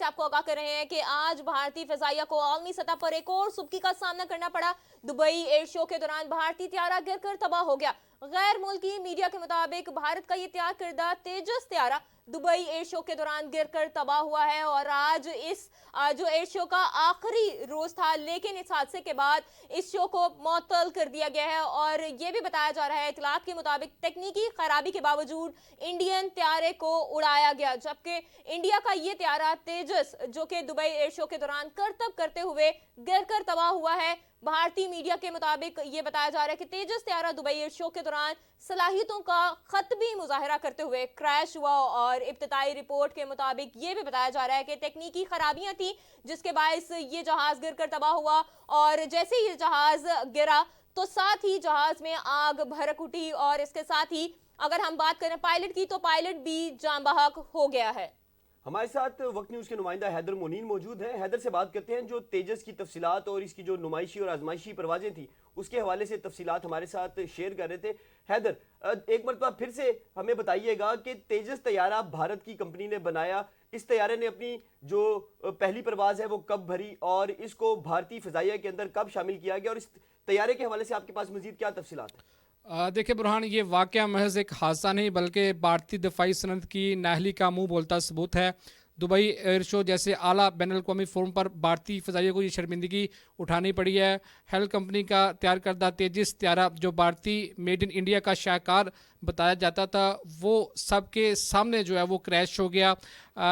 आपको आगाह कर रहे हैं कि आज भारतीय फिजाइया को आलमी सतह पर एक और सुबकी का सामना करना पड़ा। दुबई एयर शो के दौरान भारतीय त्यारा गिरकर तबाह हो गया। गैर मुल्की मीडिया के मुताबिक भारत का ये तैयार करदा तेजस त्यारा दुबई एयर शो के दौरान गिरकर तबाह हुआ है और आज जो एयर शो का आखिरी रोज था, लेकिन इस हादसे के बाद इस शो को मुअत्तल कर दिया गया है। और ये भी बताया जा रहा है इतलात के मुताबिक तकनीकी खराबी के बावजूद इंडियन त्यारे को उड़ाया गया, जबकि इंडिया का ये त्यारा तेजस जो कि दुबई एयर शो के दौरान करतब करते हुए गिरकर तबाह हुआ है। भारतीय मीडिया के मुताबिक ये बताया जा रहा है कि तेजस त्यारा दुबई एयर शो के दौरान सलाहियतों का खतबी मुजाहरा करते हुए क्रैश हुआ और इब्तिदाई रिपोर्ट के मुताबिक ये भी बताया जा रहा है कि तकनीकी खराबियां थी जिसके बायस ये जहाज गिरकर तबाह हुआ। और जैसे ही ये जहाज गिरा तो साथ ही जहाज में आग भड़क उठी और इसके साथ ही अगर हम बात करें पायलट की तो पायलट भी जान बहक हो गया है। हमारे साथ वक्त न्यूज़ के नुमाइंदा हैदर मोनीन मौजूद हैं। हैदर से बात करते हैं, जो तेजस की तफसीलात और इसकी जो नुमाइशी और आजमाइशी परवाजें थी उसके हवाले से तफसीलात हमारे साथ शेयर कर रहे थे। हैदर, एक मरतबा फिर से हमें बताइएगा कि तेजस तैयारा भारत की कंपनी ने बनाया, इस तैयारे ने अपनी जो पहली परवाज़ है वो कब भरी और इसको भारतीय फ़िज़ाइया के अंदर कब शामिल किया गया और इस तैयारे के हवाले से आपके पास मज़ीद क्या तफसीलात हैं? देखिए बुरहान, ये वाक़या महज एक हादसा नहीं बल्कि भारतीय दफ़ाई सनत की नाहली का मुंह बोलता सबूत है। दुबई एयर शो जैसे आला बैन अवी फोरम पर भारतीय फ़िज़ाइया को ये शर्मिंदगी उठानी पड़ी है। हेल कंपनी का तैयार करदा तेजस त्यारा जो भारतीय मेड इन इंडिया का शाहकार बताया जाता था, वो सबके सामने जो है वो क्रैश हो गया।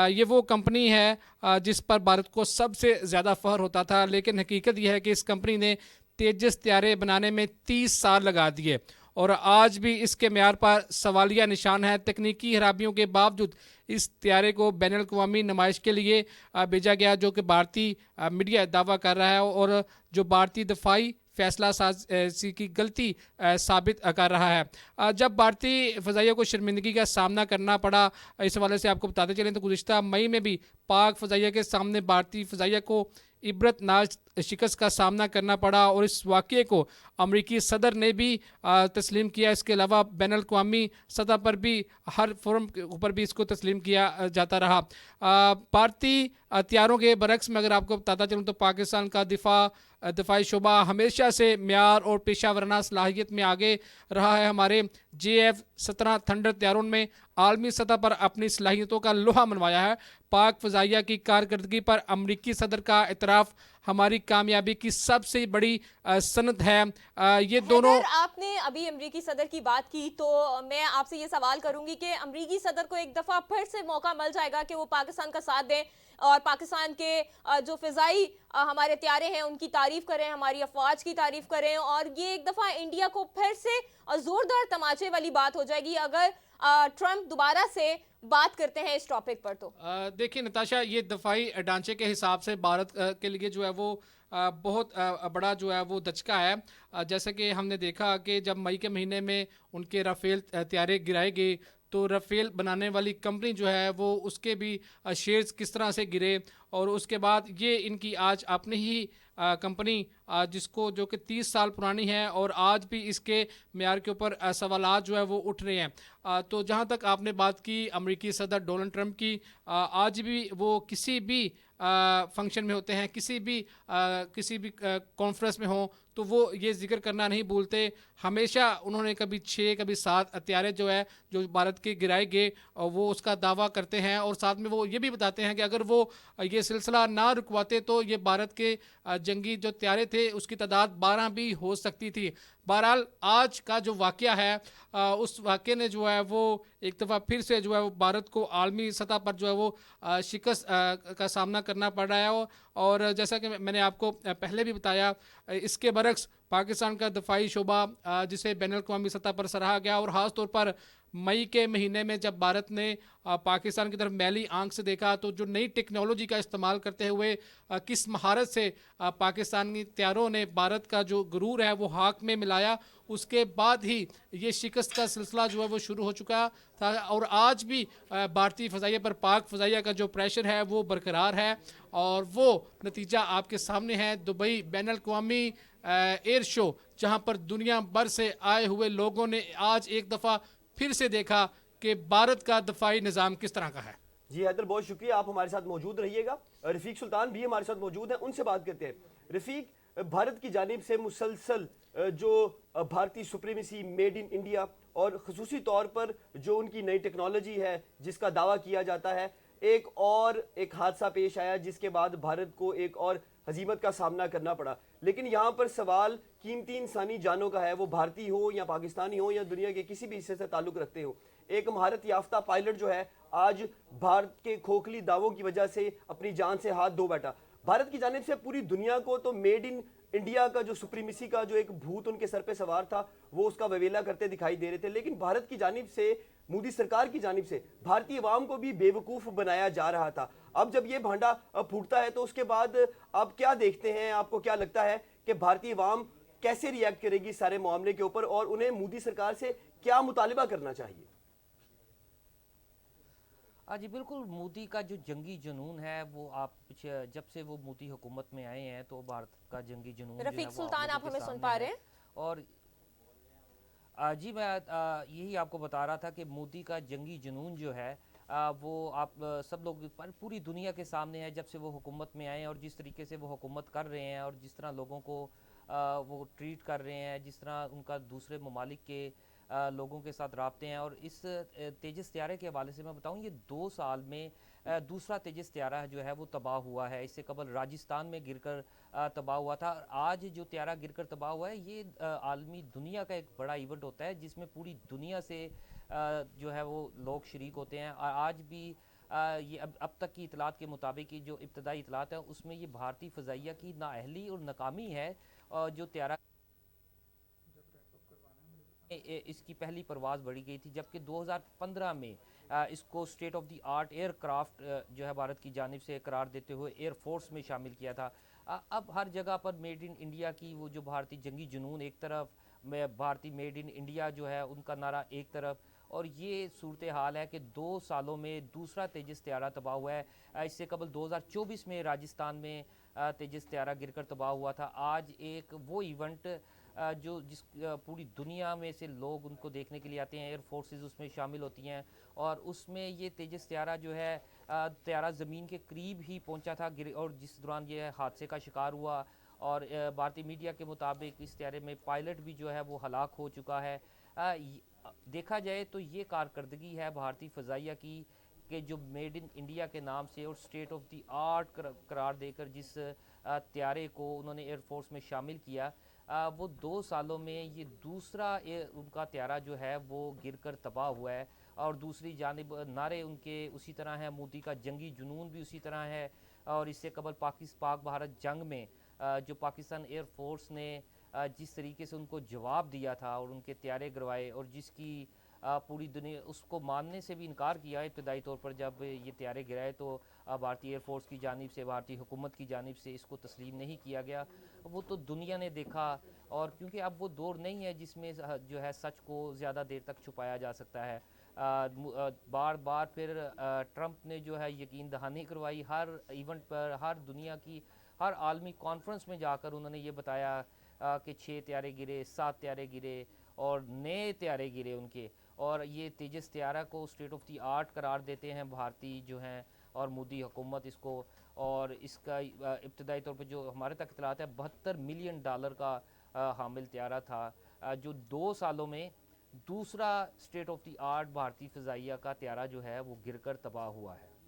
ये वो कंपनी है जिस पर भारत को सबसे ज़्यादा फ़ख्र होता था, लेकिन हकीकत यह है कि इस कंपनी ने तेजस त्यारे बनाने में 30 साल लगा दिए और आज भी इसके म्यार पर सवालिया निशान है। तकनीकी खराबियों के बावजूद इस त्यारे को बैनुल अक़वामी नुमाइश के लिए भेजा गया, जो कि भारतीय मीडिया दावा कर रहा है और जो भारतीय दफाई फैसला साजी की गलती साबित कर रहा है। जब भारतीय फ़िज़ाइया को शर्मिंदगी का सामना करना पड़ा, इस हवाले से आपको बताते चलें तो गुज़िश्ता मई में भी पाक फ़िज़ाइया के सामने भारतीय फ़िज़ाइया को इबरतनाक शिकस्त का सामना करना पड़ा और इस वाक़े को अमरीकी सदर ने भी तस्लीम किया। इसके अलावा बैनुल अक़वामी सतह पर भी हर फोरम के ऊपर भी इसको तस्लीम किया जाता रहा। भारतीय हथियारों के बरक्स में अगर आपको बताता चलूँ तो पाकिस्तान का दिफाई शोबा हमेशा से म्यार और पेशा वराना सलाहियत में आगे रहा है। हमारे JF-17 थंडर हथियारों में आलमी सतह पर अपनी सलाहियतों का लोहा मनवाया है। पाक फ़िज़ाइया की कारकर्दगी पर अमरीकी सदर का इतराफ़ हमारी कामयाबी की सबसे बड़ी सनद है। ये दोनों आपने अभी अमरीकी सदर की बात की तो मैं आपसे ये सवाल करूंगी कि अमरीकी सदर को एक दफ़ा फिर से मौका मिल जाएगा कि वो पाकिस्तान का साथ दें और पाकिस्तान के जो फ़िज़ाई हमारे त्यारे हैं उनकी तारीफ़ करें, हमारी अफवाज की तारीफ़ करें और ये एक दफ़ा इंडिया को फिर से ज़ोरदार तमाचे वाली बात हो जाएगी अगर ट्रंप दोबारा से बात करते हैं इस टॉपिक पर। तो देखिए नताशा, ये दफाई ढांचे के हिसाब से भारत के लिए जो है वो बहुत बड़ा जो है वो दचका है। जैसे कि हमने देखा कि जब मई के महीने में उनके राफेल त्यारे गिराए गए तो राफेल बनाने वाली कंपनी जो है वो उसके भी शेयर्स किस तरह से गिरे और उसके बाद ये इनकी आज अपनी ही कंपनी जिसको जो कि 30 साल पुरानी है और आज भी इसके म्यार के ऊपर सवालात जो है वो उठ रहे हैं। तो जहाँ तक आपने बात की अमरीकी सदर डोनाल्ड ट्रंप की, आज भी वो किसी भी फंक्शन में होते हैं, किसी भी कॉन्फ्रेंस में हो तो वो ये जिक्र करना नहीं भूलते। हमेशा उन्होंने कभी 6 कभी 7 हथियारे जो है जो भारत के गिराए गए और वो उसका दावा करते हैं और साथ में वो ये भी बताते हैं कि अगर वो ये सिलसिला ना रुकवाते तो ये भारत के जंगी जो त्यारे थे उसकी तादाद 12 भी हो सकती थी। बहरहाल आज का जो वाक़या है उस वाक़े ने जो है वो एक दफ़ा फिर से जो है वो भारत को आलमी सतह पर जो है वो शिकस्त का सामना करना पड़ रहा है। और जैसा कि मैंने आपको पहले भी बताया, इसके बरक्स पाकिस्तान का दफाई शोबा जिसे बैनुल अक़वामी सतह पर सराहा गया और ख़ास तौर पर मई के महीने में जब भारत ने पाकिस्तान की तरफ मैली आंख से देखा तो जो नई टेक्नोलॉजी का इस्तेमाल करते हुए किस महारत से पाकिस्तानी त्यारों ने भारत का जो गुरूर है वो हाक में मिलाया, उसके बाद ही ये शिकस्त का सिलसिला जो है वो शुरू हो चुका था। और आज भी भारतीय फ़िज़ाइया पर पाक फ़िज़ाइया का जो प्रेशर है वो बरकरार है और वो नतीजा आपके सामने है। दुबई बैनुल अक़वामी एयर शो जहाँ पर दुनिया भर से आए हुए लोगों ने आज एक दफ़ा फिर से देखा कि भारत का दफाई निज़ाम किस तरह का है। جی حیدر بہت شکریہ, آپ ہمارے ساتھ موجود رہیے گا. رفیق سلطان بھی ہمارے ساتھ موجود ہیں, ان سے بات کرتے ہیں. رفیق, بھارت کی جانب سے مسلسل جو بھارتی سپریمیسی, میڈ ان انڈیا, اور خصوصی طور پر جو ان کی نئی ٹیکنالوجی ہے جس کا دعویٰ کیا جاتا ہے, ایک حادثہ پیش آیا جس کے بعد بھارت کو ایک اور ہزیمت کا سامنا کرنا پڑا. لیکن یہاں پر سوال قیمتی انسانی جانوں کا ہے, وہ بھارتی ہو یا پاکستانی ہو یا دنیا کے کسی بھی حصے سے تعلق رکھتے ہو. ایک مہارت یافتہ پائلٹ جو ہے آج بھارت کے کھوکھلی دعووں کی وجہ سے اپنی جان سے ہاتھ دھو بیٹھا. بھارت کی جانب سے پوری دنیا کو تو میڈ ان انڈیا کا جو سپریمیسی کا جو ایک بھوت ان کے سر پہ سوار تھا وہ اس کا ویویلا کرتے دکھائی دے رہے تھے. لیکن بھارت کی جانب سے, مودی سرکار کی جانب سے بھارتی عوام کو بھی بے وقوف بنایا جا رہا تھا. اب جب یہ بھانڈا پھوٹتا ہے تو اس کے بعد آپ کیا دیکھتے ہیں, آپ کو کیا لگتا ہے کہ بھارتی عوام کیسے ریئیکٹ کرے گی سارے معاملے کے اوپر, اور انہیں مودی سرکار سے کیا مطالبہ کرنا چاہیے؟ جی بالکل, مودی کا جو جنگی جنون ہے وہ جب سے وہ مودی حکومت میں آئے ہیں تو بھارت کا جنگی جنون جو ہے رفیق وہ سلطان, لوگوں آپ کے ہمیں سن سامنے پا ہے. رہے ہیں؟ اور جی میں یہی آپ کو بتا رہا تھا کہ مودی کا جنگی جنون جو ہے وہ آپ سب لوگ پوری دنیا کے سامنے ہے جب سے وہ حکومت میں آئے ہیں, اور جس طریقے سے وہ حکومت کر رہے ہیں اور جس طرح لوگوں کو وہ ٹریٹ کر رہے ہیں, جس طرح ان کا دوسرے ممالک کے لوگوں کے ساتھ رابطے ہیں. اور اس تیجس طیارے کے حوالے سے میں بتاؤں, یہ 2 سال میں دوسرا تیجس طیارہ جو ہے وہ تباہ ہوا ہے. اس سے قبل راجستھان میں گر کر تباہ ہوا تھا. آج جو طیارہ گر کر تباہ ہوا ہے یہ عالمی دنیا کا ایک بڑا ایونٹ ہوتا ہے جس میں پوری دنیا سے جو ہے وہ لوگ شریک ہوتے ہیں. آج بھی یہ اب تک کی اطلاعات کے مطابق جو ابتدائی اطلاعات ہیں اس میں یہ بھارتی فضائیہ کی نااہلی اور ناکامی ہے. جو طیارہ اس کی پہلی پرواز بڑھی گئی تھی, جبکہ 2015 میں اس کو state of the art aircraft جو ہے بھارت کی جانب سے قرار دیتے ہوئے ایئر فورس میں شامل کیا تھا. اب ہر جگہ پر میڈ ان انڈیا کی وہ جو بھارتی جنگی جنون ایک طرف, بھارتی میڈ ان انڈیا جو ہے ان کا نعرہ ایک طرف, اور یہ صورتحال ہے کہ 2 سالوں میں دوسرا تیجس طیارہ تباہ ہوا ہے. اس سے قبل 2024 میں راجستھان میں تیجس طیارہ گر کر تباہ ہوا تھا. آج ایک وہ ایونٹ جس پوری دنیا میں سے لوگ ان کو دیکھنے کے لیے آتے ہیں, ایئر فورسز اس میں شامل ہوتی ہیں, اور اس میں یہ تیجس طیارہ جو ہے طیارہ زمین کے قریب ہی پہنچا تھا اور جس دوران یہ حادثے کا شکار ہوا. اور بھارتی میڈیا کے مطابق اس طیارے میں پائلٹ بھی جو ہے وہ ہلاک ہو چکا ہے. دیکھا جائے تو یہ کارکردگی ہے بھارتی فضائیہ کی کہ جو میڈ ان انڈیا کے نام سے اور اسٹیٹ آف دی آرٹ قرار دے کر جس طیارے کو انہوں نے ایئر فورس میں شامل کیا, وہ 2 سالوں میں یہ دوسرا ان کا طیارہ جو ہے وہ گر کر تباہ ہوا ہے. اور دوسری جانب نعرے ان کے اسی طرح ہیں, مودی کا جنگی جنون بھی اسی طرح ہے. اور اس سے قبل پاک بھارت جنگ میں جو پاکستان ایئر فورس نے جس طریقے سے ان کو جواب دیا تھا اور ان کے طیارے گروائے, اور جس کی پوری دنیا اس کو ماننے سے بھی انکار کیا ابتدائی طور پر, جب یہ طیارے گرائے تو بھارتی ایئر فورس کی جانب سے, بھارتی حکومت کی جانب سے اس کو تسلیم نہیں کیا گیا. وہ تو دنیا نے دیکھا, اور کیونکہ اب وہ دور نہیں ہے جس میں جو ہے سچ کو زیادہ دیر تک چھپایا جا سکتا ہے. بار بار پھر ٹرمپ نے جو ہے یقین دہانی کروائی ہر ایونٹ پر, ہر دنیا کی ہر عالمی کانفرنس میں جا کر انہوں نے یہ بتایا کہ 6 طیارے گرے, 7 طیارے گرے اور نئے طیارے گرے ان کے. اور یہ تیجس طیارہ کو اسٹیٹ آف دی آرٹ قرار دیتے ہیں بھارتی جو ہیں اور مودی حکومت اس کو. اور اس کا ابتدائی طور پر جو ہمارے تک اطلاعات ہے $72 ملین کا حامل طیارہ تھا, جو 2 سالوں میں دوسرا اسٹیٹ آف دی آرٹ بھارتی فضائیہ کا طیارہ جو ہے وہ گر کر تباہ ہوا ہے.